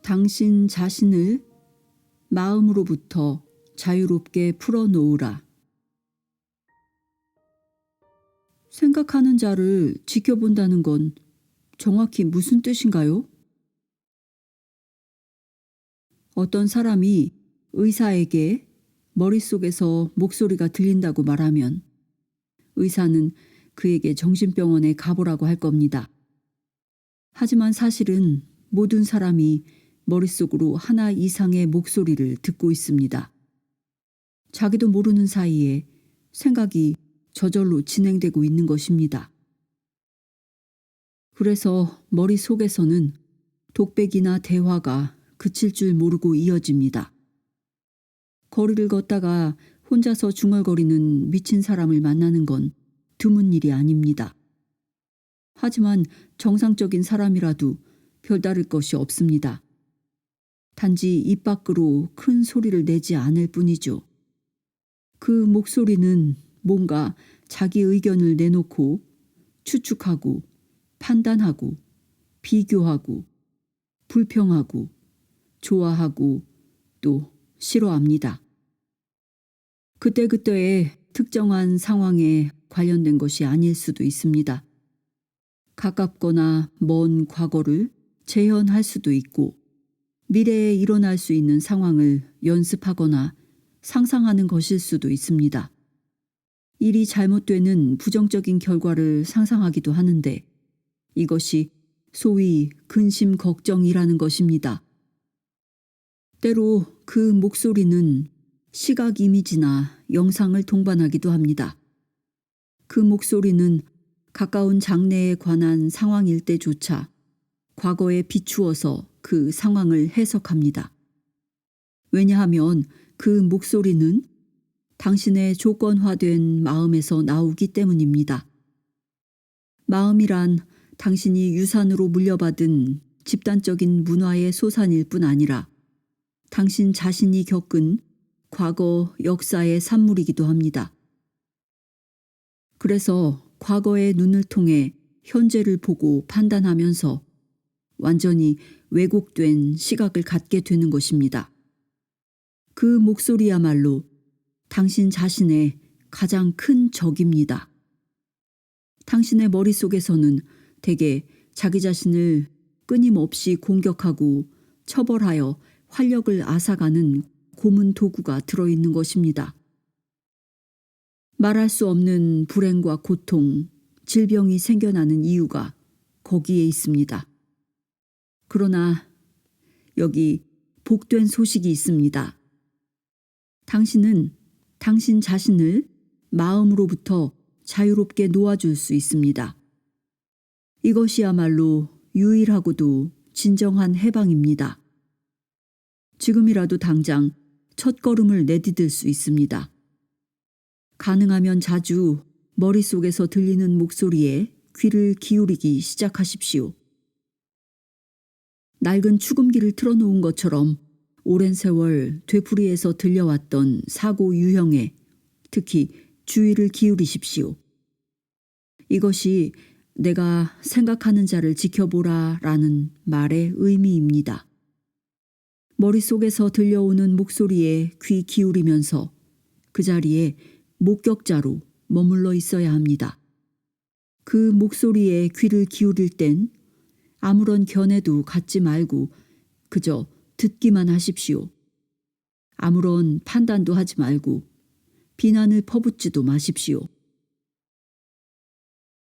당신 자신을 마음으로부터 자유롭게 풀어놓으라. 생각하는 자를 지켜본다는 건 정확히 무슨 뜻인가요? 어떤 사람이 의사에게 머릿속에서 목소리가 들린다고 말하면 의사는 그에게 정신병원에 가보라고 할 겁니다. 하지만 사실은 모든 사람이 머릿속으로 하나 이상의 목소리를 듣고 있습니다. 자기도 모르는 사이에 생각이 저절로 진행되고 있는 것입니다. 그래서 머릿속에서는 독백이나 대화가 그칠 줄 모르고 이어집니다. 거리를 걷다가 혼자서 중얼거리는 미친 사람을 만나는 건 드문 일이 아닙니다. 하지만 정상적인 사람이라도 별다를 것이 없습니다. 단지 입 밖으로 큰 소리를 내지 않을 뿐이죠. 그 목소리는 뭔가 자기 의견을 내놓고 추측하고 판단하고 비교하고 불평하고 좋아하고 또 싫어합니다. 그때그때의 특정한 상황에 관련된 것이 아닐 수도 있습니다. 가깝거나 먼 과거를 재현할 수도 있고 미래에 일어날 수 있는 상황을 연습하거나 상상하는 것일 수도 있습니다. 일이 잘못되는 부정적인 결과를 상상하기도 하는데 이것이 소위 근심 걱정이라는 것입니다. 때로 그 목소리는 시각 이미지나 영상을 동반하기도 합니다. 그 목소리는 가까운 장래에 관한 상황일 때조차 과거에 비추어서 그 상황을 해석합니다. 왜냐하면 그 목소리는 당신의 조건화된 마음에서 나오기 때문입니다. 마음이란 당신이 유산으로 물려받은 집단적인 문화의 소산일 뿐 아니라 당신 자신이 겪은 과거 역사의 산물이기도 합니다. 그래서 과거의 눈을 통해 현재를 보고 판단하면서 완전히 왜곡된 시각을 갖게 되는 것입니다. 그 목소리야말로 당신 자신의 가장 큰 적입니다. 당신의 머릿속에서는 대개 자기 자신을 끊임없이 공격하고 처벌하여 활력을 앗아가는 고문 도구가 들어있는 것입니다. 말할 수 없는 불행과 고통, 질병이 생겨나는 이유가 거기에 있습니다. 그러나 여기 복된 소식이 있습니다. 당신은 당신 자신을 마음으로부터 자유롭게 놓아줄 수 있습니다. 이것이야말로 유일하고도 진정한 해방입니다. 지금이라도 당장 첫걸음을 내디딜 수 있습니다. 가능하면 자주 머릿속에서 들리는 목소리에 귀를 기울이기 시작하십시오. 낡은 축음기를 틀어놓은 것처럼 오랜 세월 되풀이해서 들려왔던 사고 유형에 특히 주의를 기울이십시오. 이것이 내가 생각하는 자를 지켜보라 라는 말의 의미입니다. 머릿속에서 들려오는 목소리에 귀 기울이면서 그 자리에 목격자로 머물러 있어야 합니다. 그 목소리에 귀를 기울일 땐 아무런 견해도 갖지 말고 그저 듣기만 하십시오. 아무런 판단도 하지 말고 비난을 퍼붓지도 마십시오.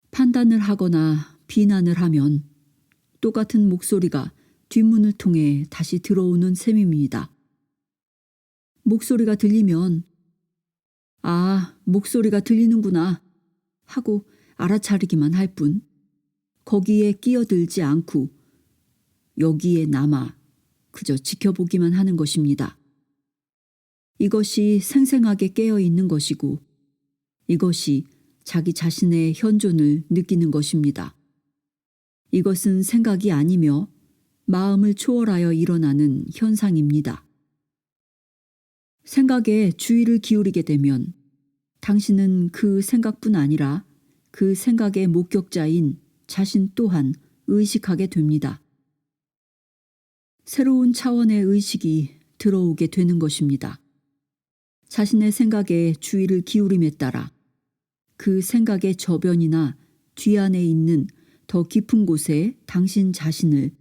판단을 하거나 비난을 하면 똑같은 목소리가 뒷문을 통해 다시 들어오는 셈입니다. 목소리가 들리면 아, 목소리가 들리는구나 하고 알아차리기만 할 뿐 거기에 끼어들지 않고 여기에 남아 그저 지켜보기만 하는 것입니다. 이것이 생생하게 깨어있는 것이고 이것이 자기 자신의 현존을 느끼는 것입니다. 이것은 생각이 아니며 마음을 초월하여 일어나는 현상입니다. 생각에 주의를 기울이게 되면 당신은 그 생각뿐 아니라 그 생각의 목격자인 자신 또한 의식하게 됩니다. 새로운 차원의 의식이 들어오게 되는 것입니다. 자신의 생각에 주의를 기울임에 따라 그 생각의 저변이나 뒤안에 있는 더 깊은 곳에 당신 자신을,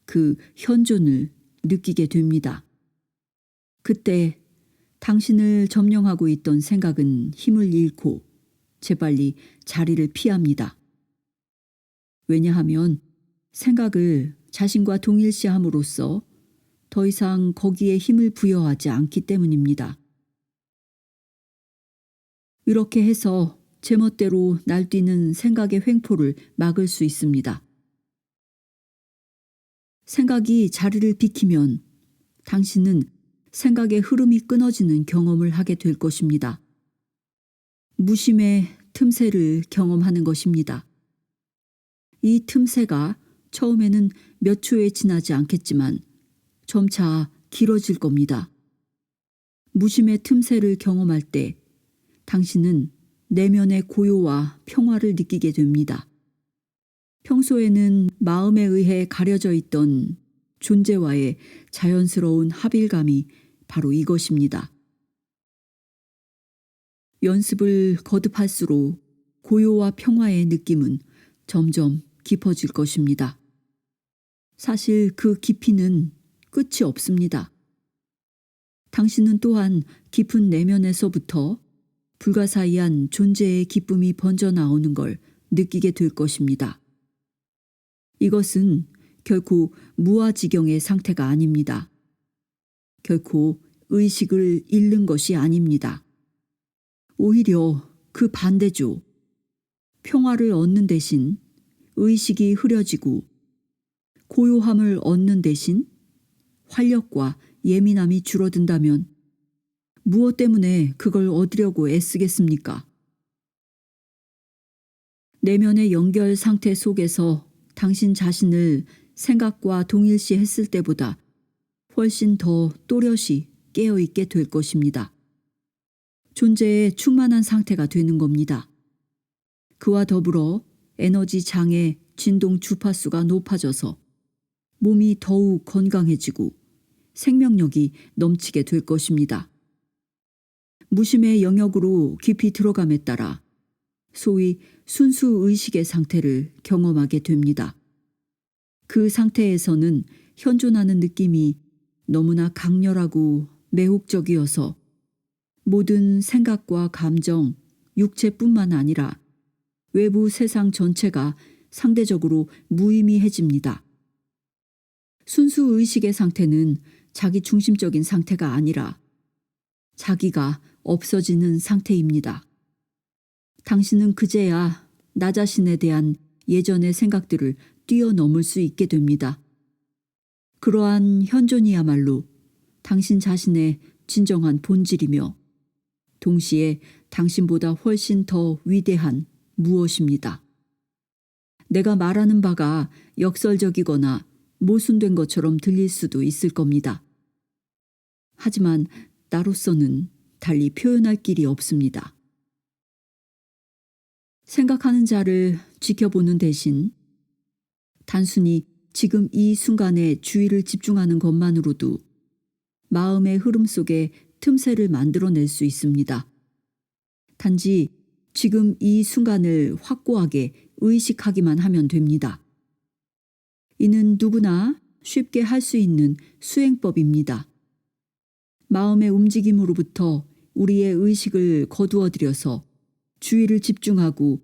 그 현존을 느끼게 됩니다. 그때 당신을 점령하고 있던 생각은 힘을 잃고 재빨리 자리를 피합니다. 왜냐하면 생각을 자신과 동일시함으로써 더 이상 거기에 힘을 부여하지 않기 때문입니다. 이렇게 해서 제멋대로 날뛰는 생각의 횡포를 막을 수 있습니다. 생각이 자리를 비키면 당신은 생각의 흐름이 끊어지는 경험을 하게 될 것입니다. 무심의 틈새를 경험하는 것입니다. 이 틈새가 처음에는 몇 초에 지나지 않겠지만 점차 길어질 겁니다. 무심의 틈새를 경험할 때 당신은 내면의 고요와 평화를 느끼게 됩니다. 평소에는 마음에 의해 가려져 있던 존재와의 자연스러운 합일감이 바로 이것입니다. 연습을 거듭할수록 고요와 평화의 느낌은 점점 깊어질 것입니다. 사실 그 깊이는 끝이 없습니다. 당신은 또한 깊은 내면에서부터 불가사의한 존재의 기쁨이 번져 나오는 걸 느끼게 될 것입니다. 이것은 결코 무아지경의 상태가 아닙니다. 결코 의식을 잃는 것이 아닙니다. 오히려 그 반대죠. 평화를 얻는 대신 의식이 흐려지고 고요함을 얻는 대신 활력과 예민함이 줄어든다면 무엇 때문에 그걸 얻으려고 애쓰겠습니까? 내면의 연결 상태 속에서 당신 자신을 생각과 동일시했을 때보다 훨씬 더 또렷이 깨어있게 될 것입니다. 존재에 충만한 상태가 되는 겁니다. 그와 더불어 에너지 장의 진동 주파수가 높아져서 몸이 더욱 건강해지고 생명력이 넘치게 될 것입니다. 무심의 영역으로 깊이 들어감에 따라 소위 순수 의식의 상태를 경험하게 됩니다. 그 상태에서는 현존하는 느낌이 너무나 강렬하고 매혹적이어서 모든 생각과 감정, 육체뿐만 아니라 외부 세상 전체가 상대적으로 무의미해집니다. 순수 의식의 상태는 자기 중심적인 상태가 아니라 자기가 없어지는 상태입니다. 당신은 그제야 나 자신에 대한 예전의 생각들을 뛰어넘을 수 있게 됩니다. 그러한 현존이야말로 당신 자신의 진정한 본질이며 동시에 당신보다 훨씬 더 위대한 무엇입니다. 내가 말하는 바가 역설적이거나 모순된 것처럼 들릴 수도 있을 겁니다. 하지만 나로서는 달리 표현할 길이 없습니다. 생각하는 자를 지켜보는 대신 단순히 지금 이 순간에 주의를 집중하는 것만으로도 마음의 흐름 속에 틈새를 만들어낼 수 있습니다. 단지 지금 이 순간을 확고하게 의식하기만 하면 됩니다. 이는 누구나 쉽게 할 수 있는 수행법입니다. 마음의 움직임으로부터 우리의 의식을 거두어들여서 주의를 집중하고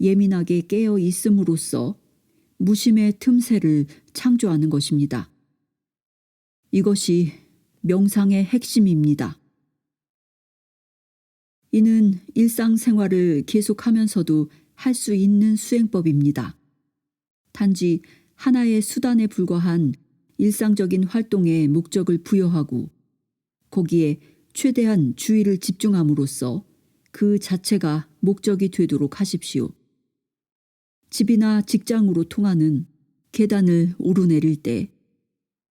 예민하게 깨어 있음으로써 무심의 틈새를 창조하는 것입니다. 이것이 명상의 핵심입니다. 이는 일상생활을 계속하면서도 할 수 있는 수행법입니다. 단지 하나의 수단에 불과한 일상적인 활동에 목적을 부여하고 거기에 최대한 주의를 집중함으로써 그 자체가 목적이 되도록 하십시오. 집이나 직장으로 통하는 계단을 오르내릴 때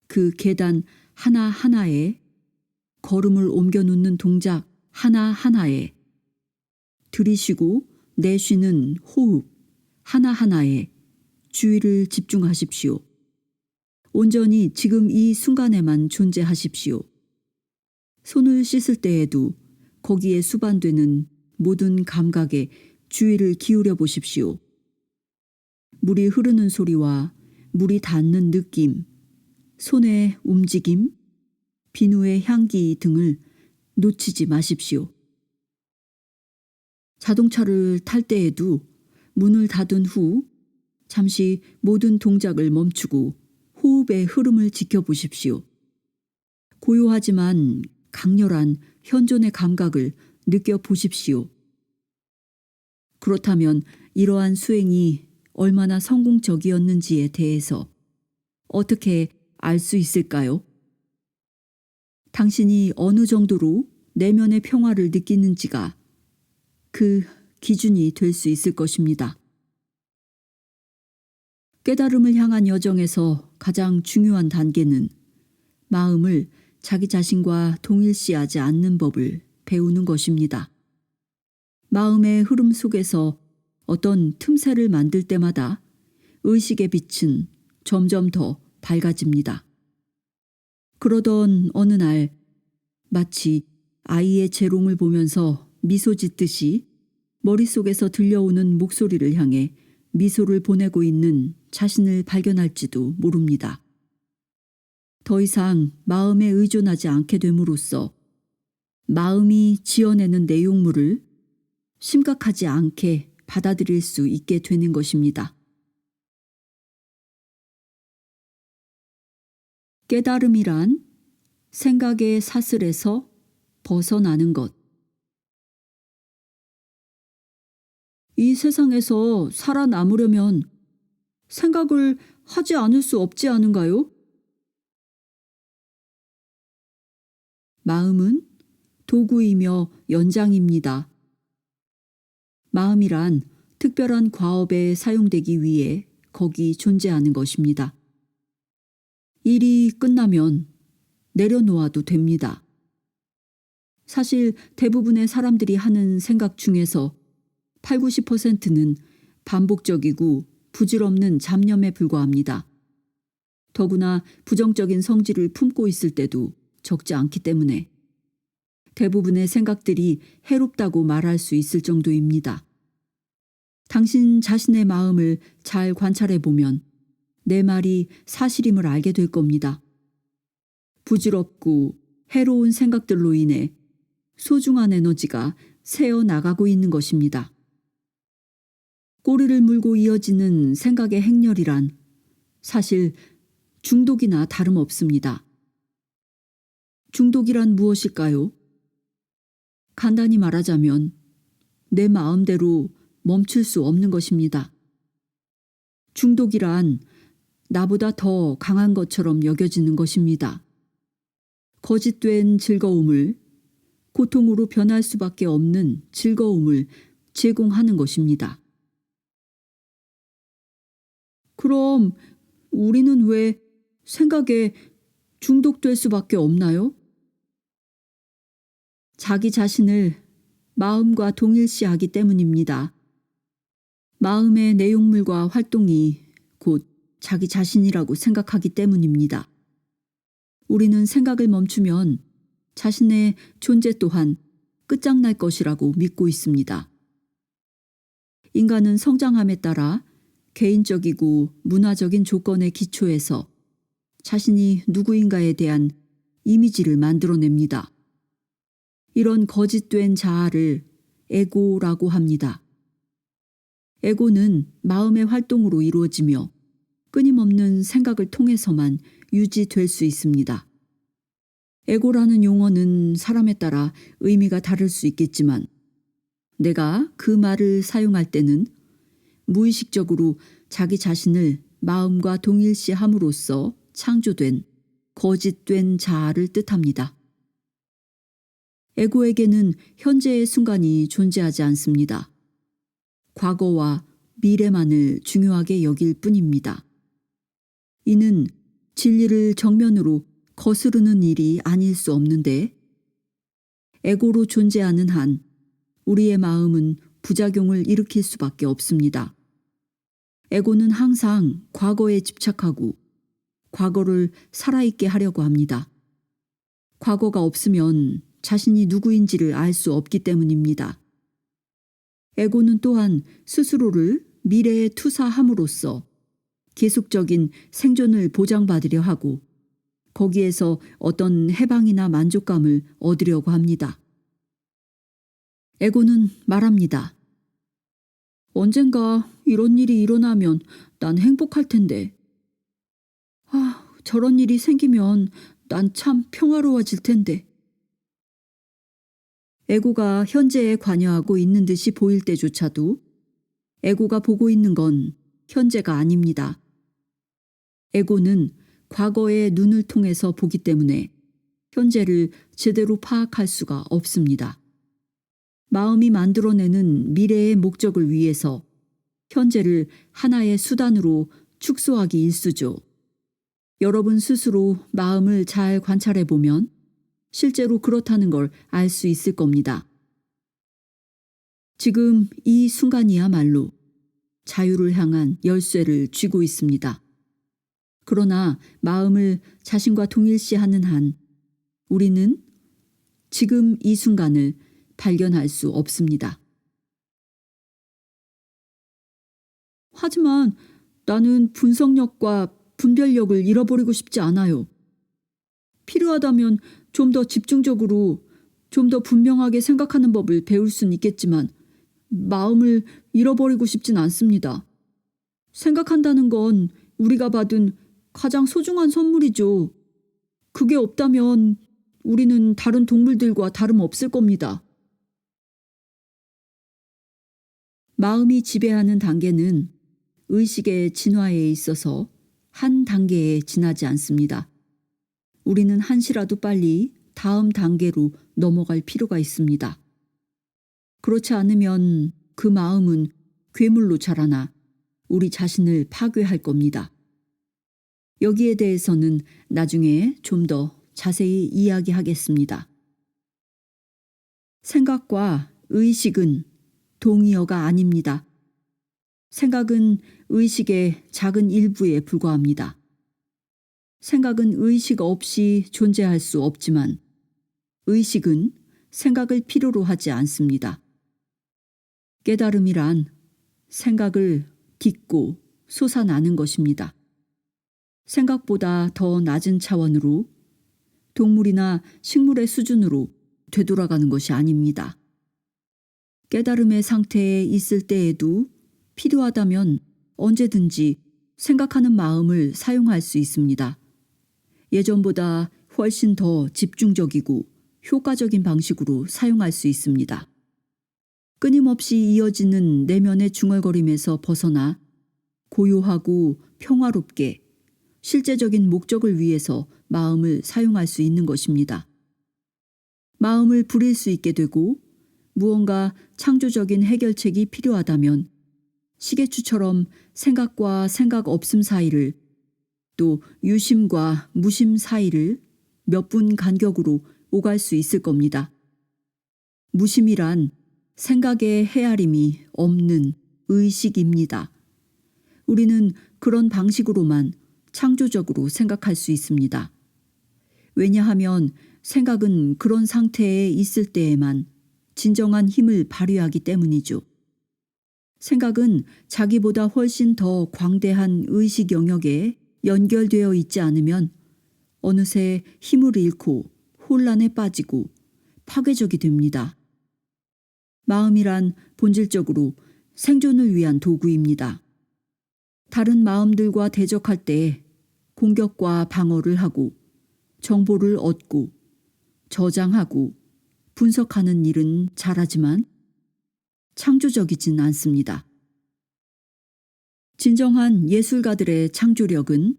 그 계단 하나하나에 걸음을 옮겨 놓는 동작 하나하나에 들이쉬고 내쉬는 호흡 하나하나에 주의를 집중하십시오. 온전히 지금 이 순간에만 존재하십시오. 손을 씻을 때에도 거기에 수반되는 모든 감각에 주의를 기울여 보십시오. 물이 흐르는 소리와 물이 닿는 느낌, 손의 움직임, 비누의 향기 등을 놓치지 마십시오. 자동차를 탈 때에도 문을 닫은 후 잠시 모든 동작을 멈추고 호흡의 흐름을 지켜보십시오. 고요하지만 강렬한 현존의 감각을 느껴보십시오. 그렇다면 이러한 수행이 얼마나 성공적이었는지에 대해서 어떻게 알 수 있을까요? 당신이 어느 정도로 내면의 평화를 느끼는지가 그 기준이 될 수 있을 것입니다. 깨달음을 향한 여정에서 가장 중요한 단계는 마음을 자기 자신과 동일시하지 않는 법을 배우는 것입니다. 마음의 흐름 속에서 어떤 틈새를 만들 때마다 의식의 빛은 점점 더 밝아집니다. 그러던 어느 날 마치 아이의 재롱을 보면서 미소 짓듯이 머릿속에서 들려오는 목소리를 향해 미소를 보내고 있는 자신을 발견할지도 모릅니다. 더 이상 마음에 의존하지 않게 됨으로써 마음이 지어내는 내용물을 심각하지 않게 받아들일 수 있게 되는 것입니다. 깨달음이란 생각의 사슬에서 벗어나는 것. 이 세상에서 살아남으려면 생각을 하지 않을 수 없지 않은가요? 마음은 도구이며 연장입니다. 마음이란 특별한 과업에 사용되기 위해 거기 존재하는 것입니다. 일이 끝나면 내려놓아도 됩니다. 사실 대부분의 사람들이 하는 생각 중에서 80~90%는 반복적이고 부질없는 잡념에 불과합니다. 더구나 부정적인 성질을 품고 있을 때도 적지 않기 때문에 대부분의 생각들이 해롭다고 말할 수 있을 정도입니다. 당신 자신의 마음을 잘 관찰해 보면 내 말이 사실임을 알게 될 겁니다. 부질없고 해로운 생각들로 인해 소중한 에너지가 새어 나가고 있는 것입니다. 꼬리를 물고 이어지는 생각의 행렬이란 사실 중독이나 다름없습니다. 중독이란 무엇일까요? 간단히 말하자면 내 마음대로 멈출 수 없는 것입니다. 중독이란 나보다 더 강한 것처럼 여겨지는 것입니다. 거짓된 즐거움을 고통으로 변할 수밖에 없는 즐거움을 제공하는 것입니다. 그럼 우리는 왜 생각에 중독될 수밖에 없나요? 자기 자신을 마음과 동일시하기 때문입니다. 마음의 내용물과 활동이 곧 자기 자신이라고 생각하기 때문입니다. 우리는 생각을 멈추면 자신의 존재 또한 끝장날 것이라고 믿고 있습니다. 인간은 성장함에 따라 개인적이고 문화적인 조건의 기초에서 자신이 누구인가에 대한 이미지를 만들어냅니다. 이런 거짓된 자아를 에고라고 합니다. 에고는 마음의 활동으로 이루어지며 끊임없는 생각을 통해서만 유지될 수 있습니다. 에고라는 용어는 사람에 따라 의미가 다를 수 있겠지만 내가 그 말을 사용할 때는 무의식적으로 자기 자신을 마음과 동일시함으로써 창조된 거짓된 자아를 뜻합니다. 에고에게는 현재의 순간이 존재하지 않습니다. 과거와 미래만을 중요하게 여길 뿐입니다. 이는 진리를 정면으로 거스르는 일이 아닐 수 없는데 에고로 존재하는 한 우리의 마음은 부작용을 일으킬 수밖에 없습니다. 에고는 항상 과거에 집착하고 과거를 살아있게 하려고 합니다. 과거가 없으면 자신이 누구인지를 알 수 없기 때문입니다. 에고는 또한 스스로를 미래에 투사함으로써 계속적인 생존을 보장받으려 하고 거기에서 어떤 해방이나 만족감을 얻으려고 합니다. 에고는 말합니다. 언젠가 이런 일이 일어나면 난 행복할 텐데. 저런 일이 생기면 난 참 평화로워질 텐데. 에고가 현재에 관여하고 있는 듯이 보일 때조차도 에고가 보고 있는 건 현재가 아닙니다. 에고는 과거의 눈을 통해서 보기 때문에 현재를 제대로 파악할 수가 없습니다. 마음이 만들어내는 미래의 목적을 위해서 현재를 하나의 수단으로 축소하기 일쑤죠. 여러분 스스로 마음을 잘 관찰해 보면 실제로 그렇다는 걸 알 수 있을 겁니다. 지금 이 순간이야말로 자유를 향한 열쇠를 쥐고 있습니다. 그러나 마음을 자신과 동일시하는 한 우리는 지금 이 순간을 발견할 수 없습니다. 하지만 나는 분석력과 분별력을 잃어버리고 싶지 않아요. 필요하다면 좀 더 집중적으로, 좀 더 분명하게 생각하는 법을 배울 수는 있겠지만 마음을 잃어버리고 싶진 않습니다. 생각한다는 건 우리가 받은 가장 소중한 선물이죠. 그게 없다면 우리는 다른 동물들과 다름없을 겁니다. 마음이 지배하는 단계는 의식의 진화에 있어서 한 단계에 지나지 않습니다. 우리는 한시라도 빨리 다음 단계로 넘어갈 필요가 있습니다. 그렇지 않으면 그 마음은 괴물로 자라나 우리 자신을 파괴할 겁니다. 여기에 대해서는 나중에 좀 더 자세히 이야기하겠습니다. 생각과 의식은 동의어가 아닙니다. 생각은 의식의 작은 일부에 불과합니다. 생각은 의식 없이 존재할 수 없지만 의식은 생각을 필요로 하지 않습니다. 깨달음이란 생각을 딛고 솟아나는 것입니다. 생각보다 더 낮은 차원으로 동물이나 식물의 수준으로 되돌아가는 것이 아닙니다. 깨달음의 상태에 있을 때에도 필요하다면 언제든지 생각하는 마음을 사용할 수 있습니다. 예전보다 훨씬 더 집중적이고 효과적인 방식으로 사용할 수 있습니다. 끊임없이 이어지는 내면의 중얼거림에서 벗어나 고요하고 평화롭게 실제적인 목적을 위해서 마음을 사용할 수 있는 것입니다. 마음을 부릴 수 있게 되고 무언가 창조적인 해결책이 필요하다면 시계추처럼 생각과 생각 없음 사이를 또 유심과 무심 사이를 몇 분 간격으로 오갈 수 있을 겁니다. 무심이란 생각의 헤아림이 없는 의식입니다. 우리는 그런 방식으로만 창조적으로 생각할 수 있습니다. 왜냐하면 생각은 그런 상태에 있을 때에만 진정한 힘을 발휘하기 때문이죠. 생각은 자기보다 훨씬 더 광대한 의식 영역에 연결되어 있지 않으면 어느새 힘을 잃고 혼란에 빠지고 파괴적이 됩니다. 마음이란 본질적으로 생존을 위한 도구입니다. 다른 마음들과 대적할 때 공격과 방어를 하고 정보를 얻고 저장하고 분석하는 일은 잘하지만 창조적이진 않습니다. 진정한 예술가들의 창조력은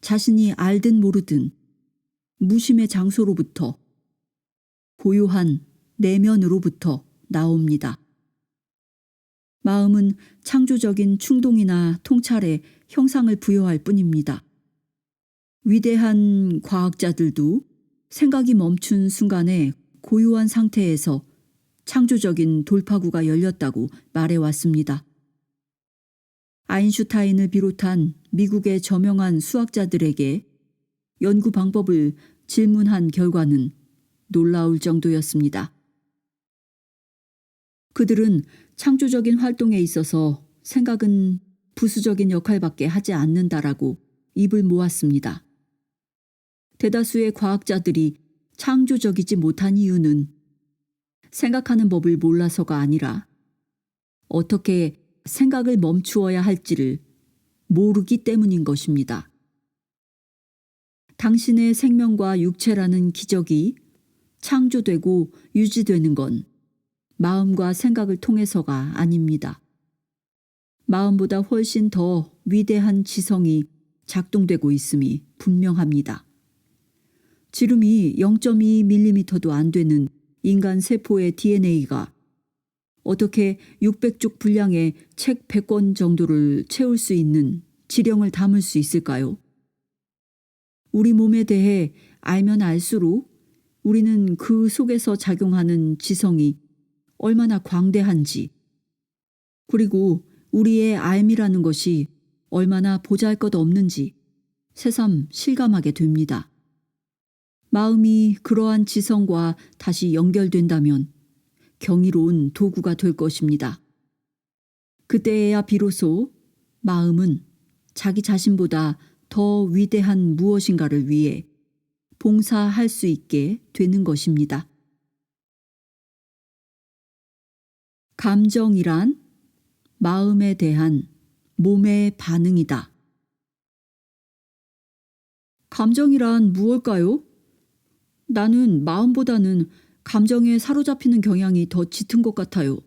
자신이 알든 모르든 무심의 장소로부터 고요한 내면으로부터 나옵니다. 마음은 창조적인 충동이나 통찰에 형상을 부여할 뿐입니다. 위대한 과학자들도 생각이 멈춘 순간에 고요한 상태에서 창조적인 돌파구가 열렸다고 말해왔습니다. 아인슈타인을 비롯한 미국의 저명한 수학자들에게 연구 방법을 질문한 결과는 놀라울 정도였습니다. 그들은 창조적인 활동에 있어서 생각은 부수적인 역할밖에 하지 않는다라고 입을 모았습니다. 대다수의 과학자들이 창조적이지 못한 이유는 생각하는 법을 몰라서가 아니라 어떻게 생각을 멈추어야 할지를 모르기 때문인 것입니다. 당신의 생명과 육체라는 기적이 창조되고 유지되는 건 마음과 생각을 통해서가 아닙니다. 마음보다 훨씬 더 위대한 지성이 작동되고 있음이 분명합니다. 지름이 0.2mm도 안 되는 인간 세포의 DNA가 어떻게 600쪽 분량의 책 100권 정도를 채울 수 있는 지령을 담을 수 있을까요? 우리 몸에 대해 알면 알수록 우리는 그 속에서 작용하는 지성이 얼마나 광대한지, 그리고 우리의 알미라는 것이 얼마나 보잘것없는지 새삼 실감하게 됩니다. 마음이 그러한 지성과 다시 연결된다면 경이로운 도구가 될 것입니다. 그때에야 비로소 마음은 자기 자신보다 더 위대한 무엇인가를 위해 봉사할 수 있게 되는 것입니다. 감정이란 마음에 대한 몸의 반응이다. 감정이란 무엇일까요? 나는 마음보다는 감정에 사로잡히는 경향이 더 짙은 것 같아요.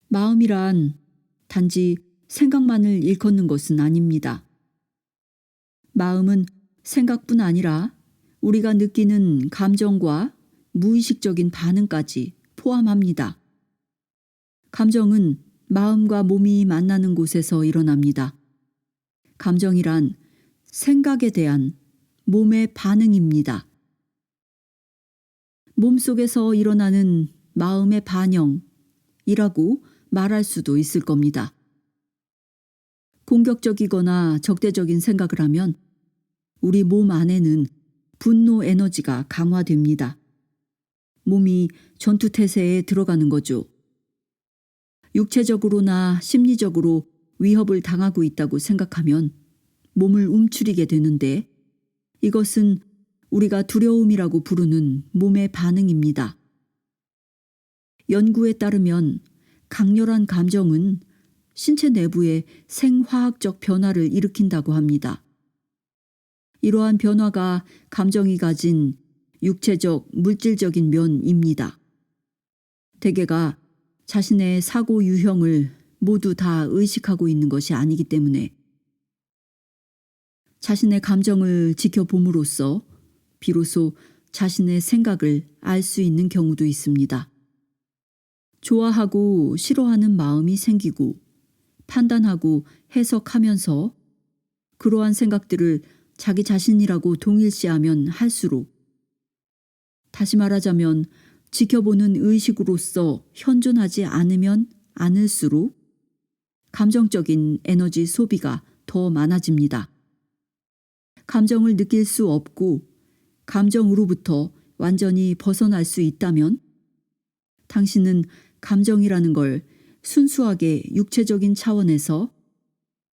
마음이란 단지 생각만을 일컫는 것은 아닙니다. 마음은 생각뿐 아니라 우리가 느끼는 감정과 무의식적인 반응까지 포함합니다. 감정은 마음과 몸이 만나는 곳에서 일어납니다. 감정이란 생각에 대한 몸의 반응입니다. 몸속에서 일어나는 마음의 반영이라고 말할 수도 있을 겁니다. 공격적이거나 적대적인 생각을 하면 우리 몸 안에는 분노 에너지가 강화됩니다. 몸이 전투태세에 들어가는 거죠. 육체적으로나 심리적으로 위협을 당하고 있다고 생각하면 몸을 움츠리게 되는데 이것은 우리가 두려움이라고 부르는 몸의 반응입니다. 연구에 따르면 강렬한 감정은 신체 내부에 생화학적 변화를 일으킨다고 합니다. 이러한 변화가 감정이 가진 육체적, 물질적인 면입니다. 대개가 자신의 사고 유형을 모두 다 의식하고 있는 것이 아니기 때문에 자신의 감정을 지켜봄으로써 비로소 자신의 생각을 알 수 있는 경우도 있습니다. 좋아하고 싫어하는 마음이 생기고 판단하고 해석하면서 그러한 생각들을 자기 자신이라고 동일시하면 할수록, 다시 말하자면 지켜보는 의식으로서 현존하지 않으면 않을수록 감정적인 에너지 소비가 더 많아집니다. 감정을 느낄 수 없고 감정으로부터 완전히 벗어날 수 있다면 당신은 감정이라는 걸 순수하게 육체적인 차원에서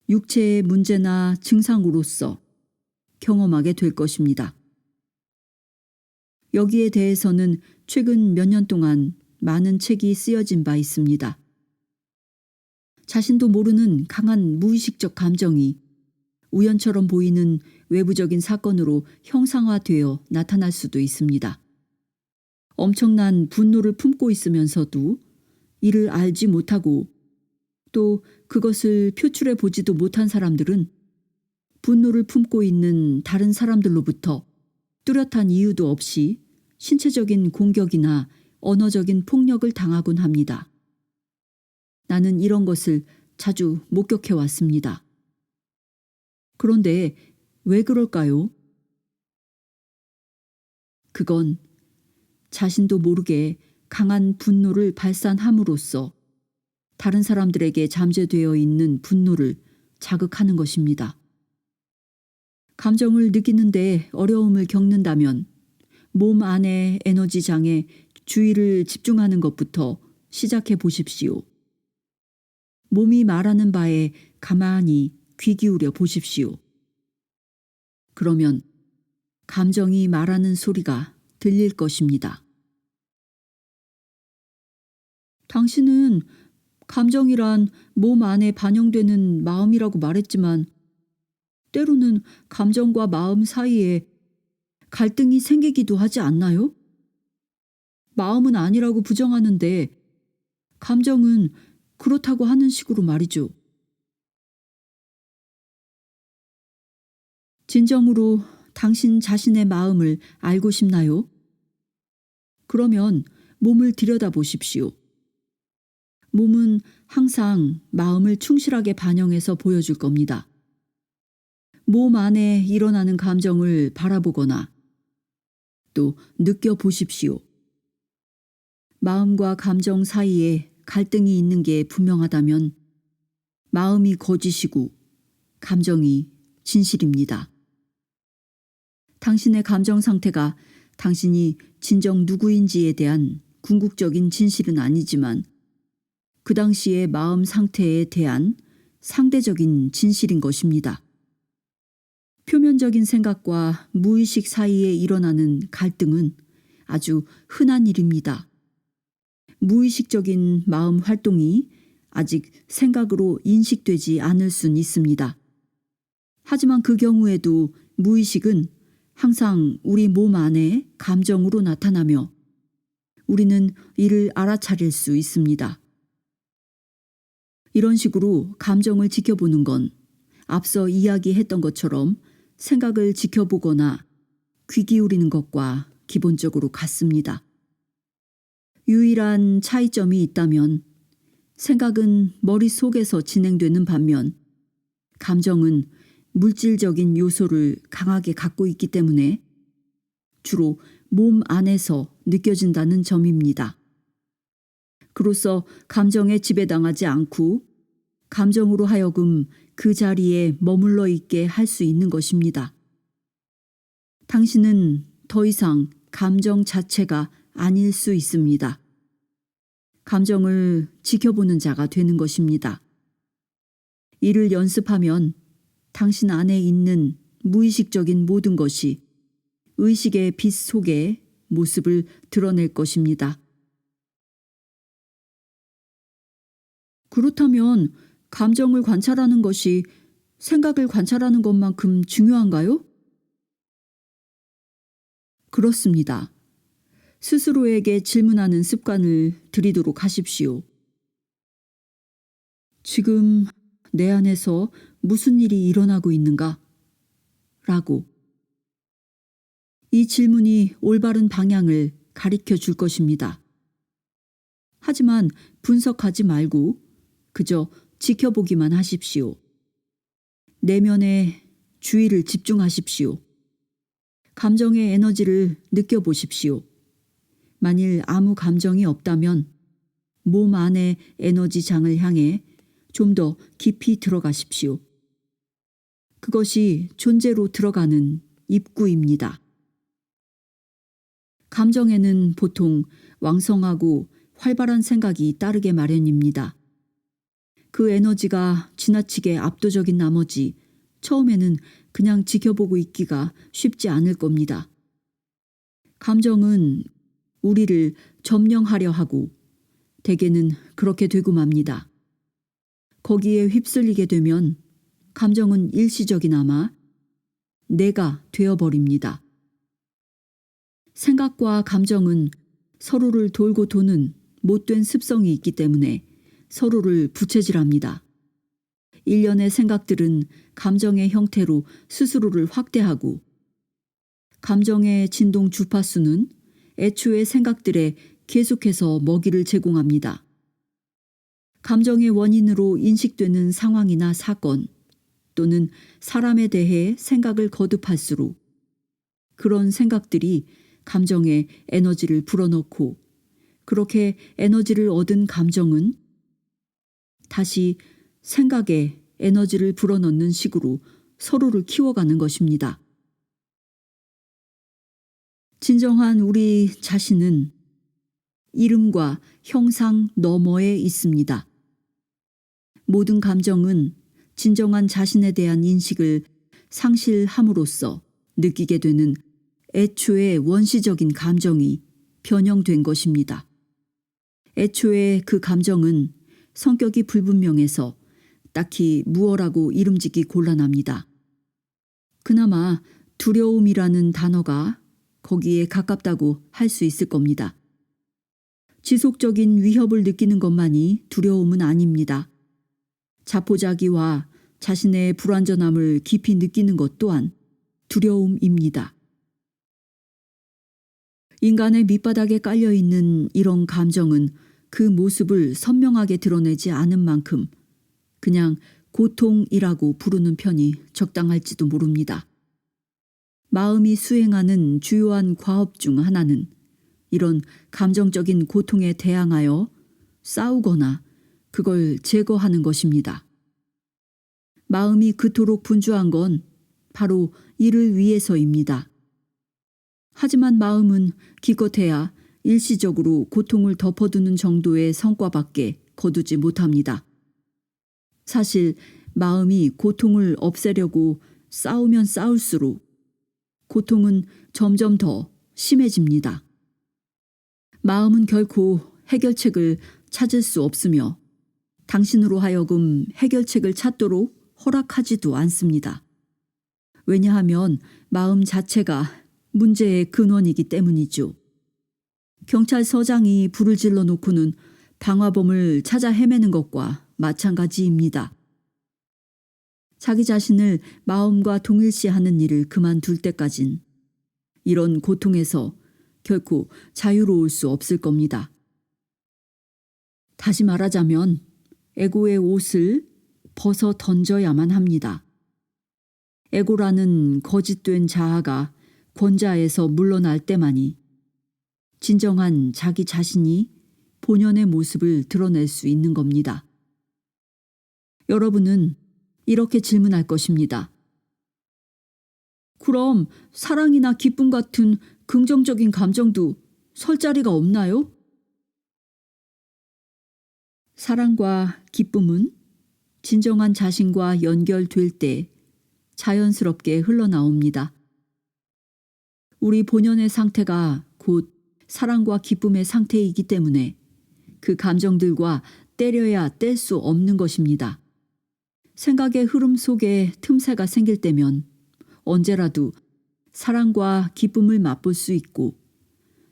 육체의 문제나 증상으로서 경험하게 될 것입니다. 여기에 대해서는 최근 몇 년 동안 많은 책이 쓰여진 바 있습니다. 자신도 모르는 강한 무의식적 감정이 우연처럼 보이는 외부적인 사건으로 형상화되어 나타날 수도 있습니다. 엄청난 분노를 품고 있으면서도 이를 알지 못하고 또 그것을 표출해 보지도 못한 사람들은 분노를 품고 있는 다른 사람들로부터 뚜렷한 이유도 없이 신체적인 공격이나 언어적인 폭력을 당하곤 합니다. 나는 이런 것을 자주 목격해 왔습니다. 그런데 왜 그럴까요? 그건 자신도 모르게 강한 분노를 발산함으로써 다른 사람들에게 잠재되어 있는 분노를 자극하는 것입니다. 감정을 느끼는데 어려움을 겪는다면 몸 안의 에너지장에 주의를 집중하는 것부터 시작해 보십시오. 몸이 말하는 바에 가만히 귀 기울여 보십시오. 그러면 감정이 말하는 소리가 들릴 것입니다. 당신은 감정이란 몸 안에 반영되는 마음이라고 말했지만 때로는 감정과 마음 사이에 갈등이 생기기도 하지 않나요? 마음은 아니라고 부정하는데 감정은 그렇다고 하는 식으로 말이죠. 진정으로 당신 자신의 마음을 알고 싶나요? 그러면 몸을 들여다보십시오. 몸은 항상 마음을 충실하게 반영해서 보여줄 겁니다. 몸 안에 일어나는 감정을 바라보거나 또 느껴보십시오. 마음과 감정 사이에 갈등이 있는 게 분명하다면 마음이 거짓이고 감정이 진실입니다. 당신의 감정 상태가 당신이 진정 누구인지에 대한 궁극적인 진실은 아니지만 그 당시의 마음 상태에 대한 상대적인 진실인 것입니다. 표면적인 생각과 무의식 사이에 일어나는 갈등은 아주 흔한 일입니다. 무의식적인 마음 활동이 아직 생각으로 인식되지 않을 순 있습니다. 하지만 그 경우에도 무의식은 항상 우리 몸 안에 감정으로 나타나며 우리는 이를 알아차릴 수 있습니다. 이런 식으로 감정을 지켜보는 건 앞서 이야기했던 것처럼 생각을 지켜보거나 귀 기울이는 것과 기본적으로 같습니다. 유일한 차이점이 있다면 생각은 머릿속에서 진행되는 반면 감정은 물질적인 요소를 강하게 갖고 있기 때문에 주로 몸 안에서 느껴진다는 점입니다. 그로써 감정에 지배당하지 않고 감정으로 하여금 그 자리에 머물러 있게 할 수 있는 것입니다. 당신은 더 이상 감정 자체가 아닐 수 있습니다. 감정을 지켜보는 자가 되는 것입니다. 이를 연습하면 당신 안에 있는 무의식적인 모든 것이 의식의 빛 속에 모습을 드러낼 것입니다. 그렇다면 감정을 관찰하는 것이 생각을 관찰하는 것만큼 중요한가요? 그렇습니다. 스스로에게 질문하는 습관을 들이도록 하십시오. 지금 내 안에서 무슨 일이 일어나고 있는가? 라고. 이 질문이 올바른 방향을 가리켜 줄 것입니다. 하지만 분석하지 말고 그저 지켜보기만 하십시오. 내면에 주의를 집중하십시오. 감정의 에너지를 느껴보십시오. 만일 아무 감정이 없다면 몸 안의 에너지 장을 향해 좀 더 깊이 들어가십시오. 그것이 존재로 들어가는 입구입니다. 감정에는 보통 왕성하고 활발한 생각이 따르게 마련입니다. 그 에너지가 지나치게 압도적인 나머지 처음에는 그냥 지켜보고 있기가 쉽지 않을 겁니다. 감정은 우리를 점령하려 하고 대개는 그렇게 되고 맙니다. 거기에 휩쓸리게 되면 감정은 일시적이나마 내가 되어버립니다. 생각과 감정은 서로를 돌고 도는 못된 습성이 있기 때문에 서로를 부채질합니다. 일련의 생각들은 감정의 형태로 스스로를 확대하고 감정의 진동 주파수는 애초의 생각들에 계속해서 먹이를 제공합니다. 감정의 원인으로 인식되는 상황이나 사건 또는 사람에 대해 생각을 거듭할수록 그런 생각들이 감정에 에너지를 불어넣고 그렇게 에너지를 얻은 감정은 다시 생각에 에너지를 불어넣는 식으로 서로를 키워가는 것입니다. 진정한 우리 자신은 이름과 형상 너머에 있습니다. 모든 감정은 진정한 자신에 대한 인식을 상실함으로써 느끼게 되는 애초의 원시적인 감정이 변형된 것입니다. 애초에 그 감정은 성격이 불분명해서 딱히 무엇라고 이름짓기 곤란합니다. 그나마 두려움이라는 단어가 거기에 가깝다고 할 수 있을 겁니다. 지속적인 위협을 느끼는 것만이 두려움은 아닙니다. 자포자기와 자신의 불완전함을 깊이 느끼는 것 또한 두려움입니다. 인간의 밑바닥에 깔려있는 이런 감정은 그 모습을 선명하게 드러내지 않은 만큼 그냥 고통이라고 부르는 편이 적당할지도 모릅니다. 마음이 수행하는 주요한 과업 중 하나는 이런 감정적인 고통에 대항하여 싸우거나 그걸 제거하는 것입니다. 마음이 그토록 분주한 건 바로 이를 위해서입니다. 하지만 마음은 기껏해야 일시적으로 고통을 덮어두는 정도의 성과밖에 거두지 못합니다. 사실 마음이 고통을 없애려고 싸우면 싸울수록 고통은 점점 더 심해집니다. 마음은 결코 해결책을 찾을 수 없으며 당신으로 하여금 해결책을 찾도록 허락하지도 않습니다. 왜냐하면 마음 자체가 문제의 근원이기 때문이죠. 경찰서장이 불을 질러 놓고는 방화범을 찾아 헤매는 것과 마찬가지입니다. 자기 자신을 마음과 동일시하는 일을 그만둘 때까진 이런 고통에서 결코 자유로울 수 없을 겁니다. 다시 말하자면 에고의 옷을 벗어 던져야만 합니다. 에고라는 거짓된 자아가 권자에서 물러날 때만이 진정한 자기 자신이 본연의 모습을 드러낼 수 있는 겁니다. 여러분은 이렇게 질문할 것입니다. 그럼 사랑이나 기쁨 같은 긍정적인 감정도 설 자리가 없나요? 사랑과 기쁨은 진정한 자신과 연결될 때 자연스럽게 흘러나옵니다. 우리 본연의 상태가 곧 사랑과 기쁨의 상태이기 때문에 그 감정들과 때려야 뗄 수 없는 것입니다. 생각의 흐름 속에 틈새가 생길 때면 언제라도 사랑과 기쁨을 맛볼 수 있고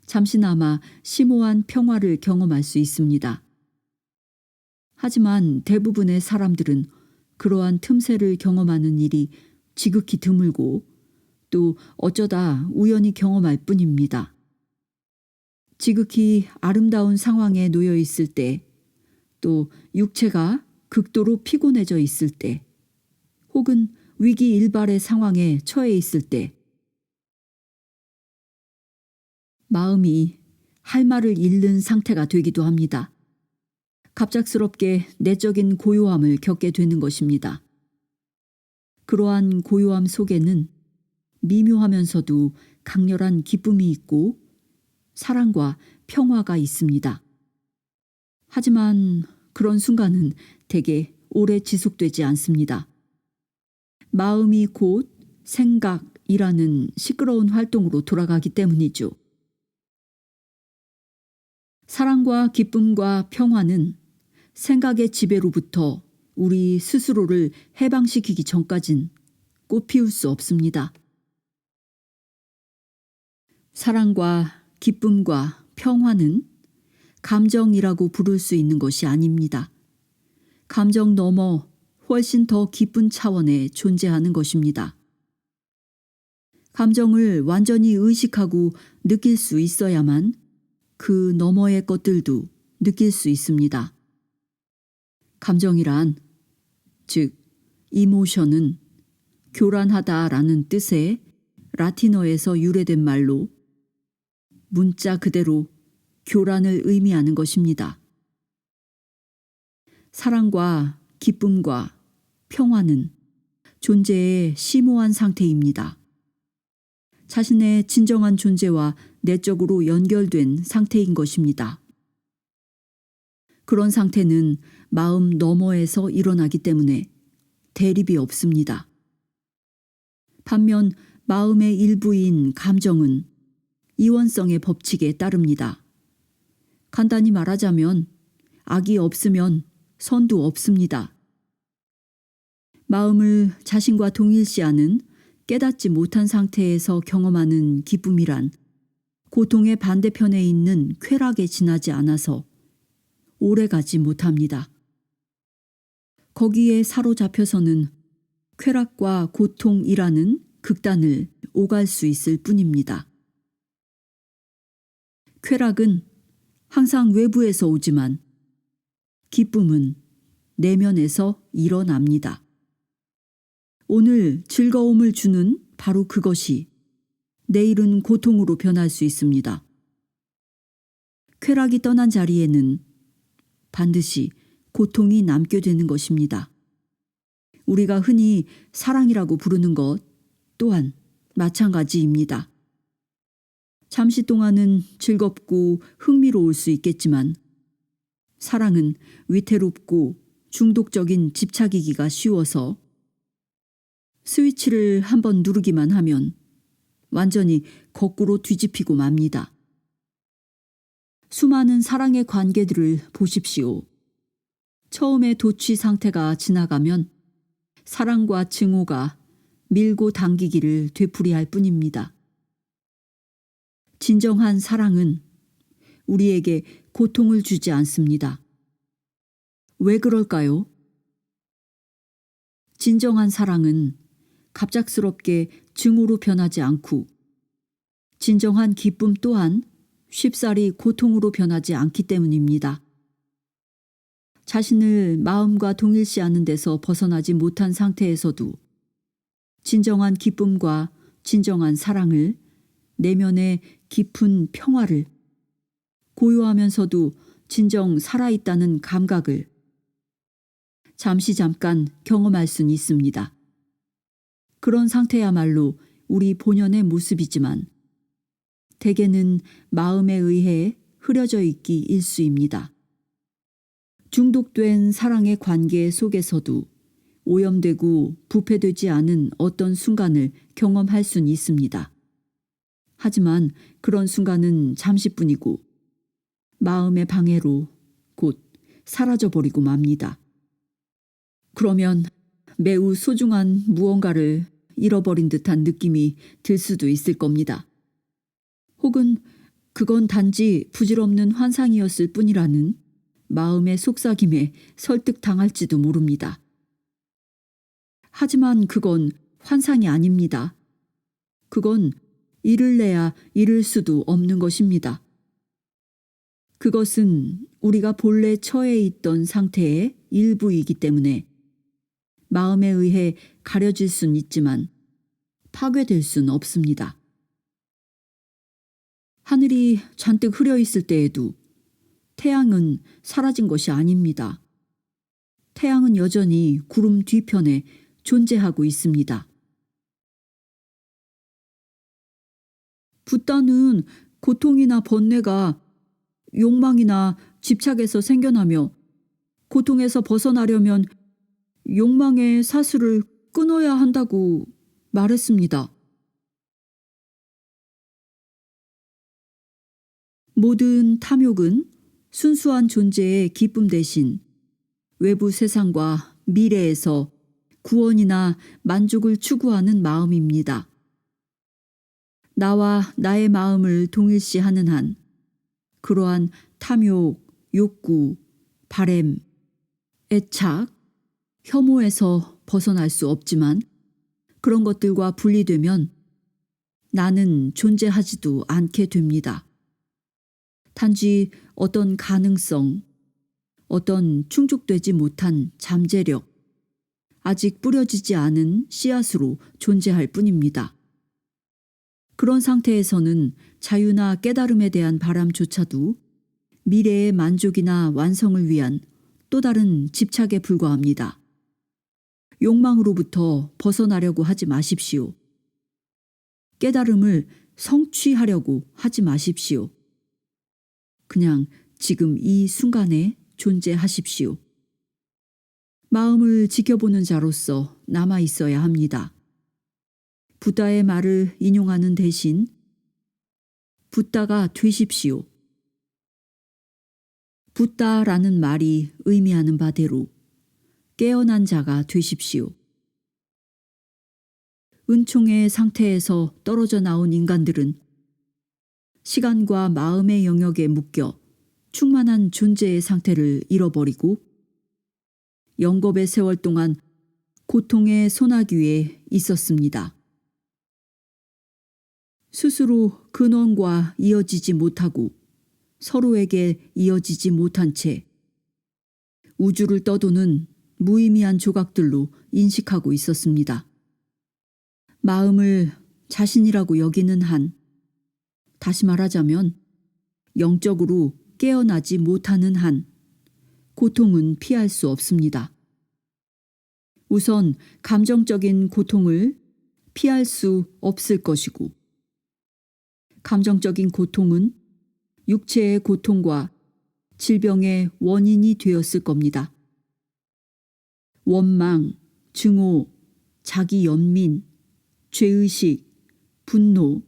잠시나마 심오한 평화를 경험할 수 있습니다. 하지만 대부분의 사람들은 그러한 틈새를 경험하는 일이 지극히 드물고 또 어쩌다 우연히 경험할 뿐입니다. 지극히 아름다운 상황에 놓여 있을 때, 또 육체가 극도로 피곤해져 있을 때, 혹은 위기 일발의 상황에 처해 있을 때, 마음이 할 말을 잃는 상태가 되기도 합니다. 갑작스럽게 내적인 고요함을 겪게 되는 것입니다. 그러한 고요함 속에는 미묘하면서도 강렬한 기쁨이 있고 사랑과 평화가 있습니다. 하지만 그런 순간은 대개 오래 지속되지 않습니다. 마음이 곧 생각이라는 시끄러운 활동으로 돌아가기 때문이죠. 사랑과 기쁨과 평화는 생각의 지배로부터 우리 스스로를 해방시키기 전까진 꽃피울 수 없습니다. 사랑과 기쁨과 평화는 감정이라고 부를 수 있는 것이 아닙니다. 감정 넘어 훨씬 더 깊은 차원에 존재하는 것입니다. 감정을 완전히 의식하고 느낄 수 있어야만 그 너머의 것들도 느낄 수 있습니다. 감정이란, 즉 이모션은 교란하다라는 뜻의 라틴어에서 유래된 말로 문자 그대로 교란을 의미하는 것입니다. 사랑과 기쁨과 평화는 존재의 심오한 상태입니다. 자신의 진정한 존재와 내적으로 연결된 상태인 것입니다. 그런 상태는 마음 너머에서 일어나기 때문에 대립이 없습니다. 반면 마음의 일부인 감정은 이원성의 법칙에 따릅니다. 간단히 말하자면 악이 없으면 선도 없습니다. 마음을 자신과 동일시하는 깨닫지 못한 상태에서 경험하는 기쁨이란 고통의 반대편에 있는 쾌락에 지나지 않아서 오래가지 못합니다. 거기에 사로잡혀서는 쾌락과 고통이라는 극단을 오갈 수 있을 뿐입니다. 쾌락은 항상 외부에서 오지만 기쁨은 내면에서 일어납니다. 오늘 즐거움을 주는 바로 그것이 내일은 고통으로 변할 수 있습니다. 쾌락이 떠난 자리에는 반드시 고통이 남게 되는 것입니다. 우리가 흔히 사랑이라고 부르는 것 또한 마찬가지입니다. 잠시 동안은 즐겁고 흥미로울 수 있겠지만 사랑은 위태롭고 중독적인 집착이기가 쉬워서 스위치를 한번 누르기만 하면 완전히 거꾸로 뒤집히고 맙니다. 수많은 사랑의 관계들을 보십시오. 처음에 도취 상태가 지나가면 사랑과 증오가 밀고 당기기를 되풀이할 뿐입니다. 진정한 사랑은 우리에게 고통을 주지 않습니다. 왜 그럴까요? 진정한 사랑은 갑작스럽게 증오로 변하지 않고 진정한 기쁨 또한 쉽사리 고통으로 변하지 않기 때문입니다. 자신을 마음과 동일시하는 데서 벗어나지 못한 상태에서도 진정한 기쁨과 진정한 사랑을, 내면의 깊은 평화를, 고요하면서도 진정 살아있다는 감각을 잠깐 경험할 수는 있습니다. 그런 상태야말로 우리 본연의 모습이지만 대개는 마음에 의해 흐려져 있기 일쑤입니다. 중독된 사랑의 관계 속에서도 오염되고 부패되지 않은 어떤 순간을 경험할 수는 있습니다. 하지만 그런 순간은 잠시뿐이고 마음의 방해로 곧 사라져버리고 맙니다. 그러면 매우 소중한 무언가를 잃어버린 듯한 느낌이 들 수도 있을 겁니다. 혹은 그건 단지 부질없는 환상이었을 뿐이라는 마음의 속삭임에 설득당할지도 모릅니다. 하지만 그건 환상이 아닙니다. 그건 잃을래야 잃을 수도 없는 것입니다. 그것은 우리가 본래 처해 있던 상태의 일부이기 때문에 마음에 의해 가려질 순 있지만 파괴될 순 없습니다. 하늘이 잔뜩 흐려 있을 때에도 태양은 사라진 것이 아닙니다. 태양은 여전히 구름 뒤편에 존재하고 있습니다. 붓다는 고통이나 번뇌가 욕망이나 집착에서 생겨나며 고통에서 벗어나려면 욕망의 사슬을 끊어야 한다고 말했습니다. 모든 탐욕은 순수한 존재의 기쁨 대신 외부 세상과 미래에서 구원이나 만족을 추구하는 마음입니다. 나와 나의 마음을 동일시하는 한 그러한 탐욕, 욕구, 바램, 애착, 혐오에서 벗어날 수 없지만 그런 것들과 분리되면 나는 존재하지도 않게 됩니다. 단지 어떤 가능성, 어떤 충족되지 못한 잠재력, 아직 뿌려지지 않은 씨앗으로 존재할 뿐입니다. 그런 상태에서는 자유나 깨달음에 대한 바람조차도 미래의 만족이나 완성을 위한 또 다른 집착에 불과합니다. 욕망으로부터 벗어나려고 하지 마십시오. 깨달음을 성취하려고 하지 마십시오. 그냥 지금 이 순간에 존재하십시오. 마음을 지켜보는 자로서 남아 있어야 합니다. 부다의 말을 인용하는 대신 붓다가 되십시오. 붓다라는 말이 의미하는 바대로 깨어난 자가 되십시오. 은총의 상태에서 떨어져 나온 인간들은 시간과 마음의 영역에 묶여 충만한 존재의 상태를 잃어버리고 영겁의 세월 동안 고통의 소나기 위에 있었습니다. 스스로 근원과 이어지지 못하고 서로에게 이어지지 못한 채 우주를 떠도는 무의미한 조각들로 인식하고 있었습니다. 마음을 자신이라고 여기는 한, 다시 말하자면 영적으로 깨어나지 못하는 한, 고통은 피할 수 없습니다. 우선 감정적인 고통을 피할 수 없을 것이고, 감정적인 고통은 육체의 고통과 질병의 원인이 되었을 겁니다. 원망, 증오, 자기 연민, 죄의식, 분노,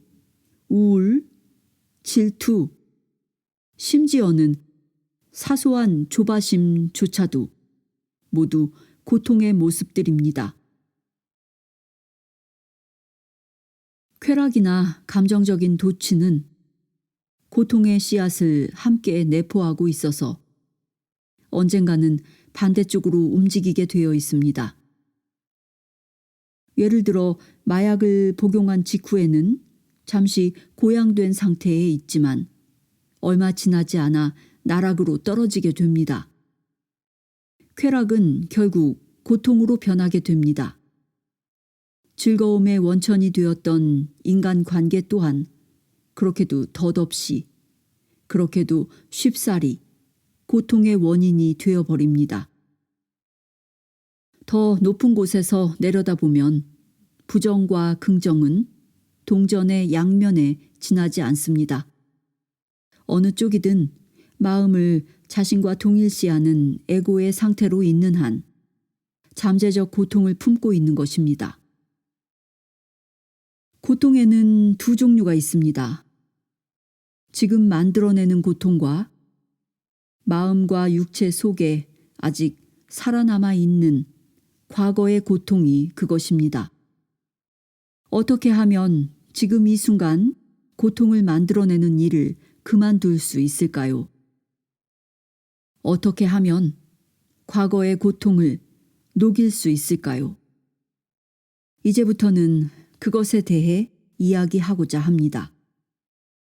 우울, 질투, 심지어는 사소한 조바심조차도 모두 고통의 모습들입니다. 쾌락이나 감정적인 도취는 고통의 씨앗을 함께 내포하고 있어서 언젠가는 반대쪽으로 움직이게 되어 있습니다. 예를 들어 마약을 복용한 직후에는 잠시 고양된 상태에 있지만 얼마 지나지 않아 나락으로 떨어지게 됩니다. 쾌락은 결국 고통으로 변하게 됩니다. 즐거움의 원천이 되었던 인간관계 또한 그렇게도 덧없이, 그렇게도 쉽사리 고통의 원인이 되어버립니다. 더 높은 곳에서 내려다보면 부정과 긍정은 동전의 양면에 지나지 않습니다. 어느 쪽이든 마음을 자신과 동일시하는 에고의 상태로 있는 한 잠재적 고통을 품고 있는 것입니다. 고통에는 두 종류가 있습니다. 지금 만들어내는 고통과 마음과 육체 속에 아직 살아남아 있는 과거의 고통이 그것입니다. 어떻게 하면 지금 이 순간 고통을 만들어내는 일을 그만둘 수 있을까요? 어떻게 하면 과거의 고통을 녹일 수 있을까요? 이제부터는 그것에 대해 이야기하고자 합니다.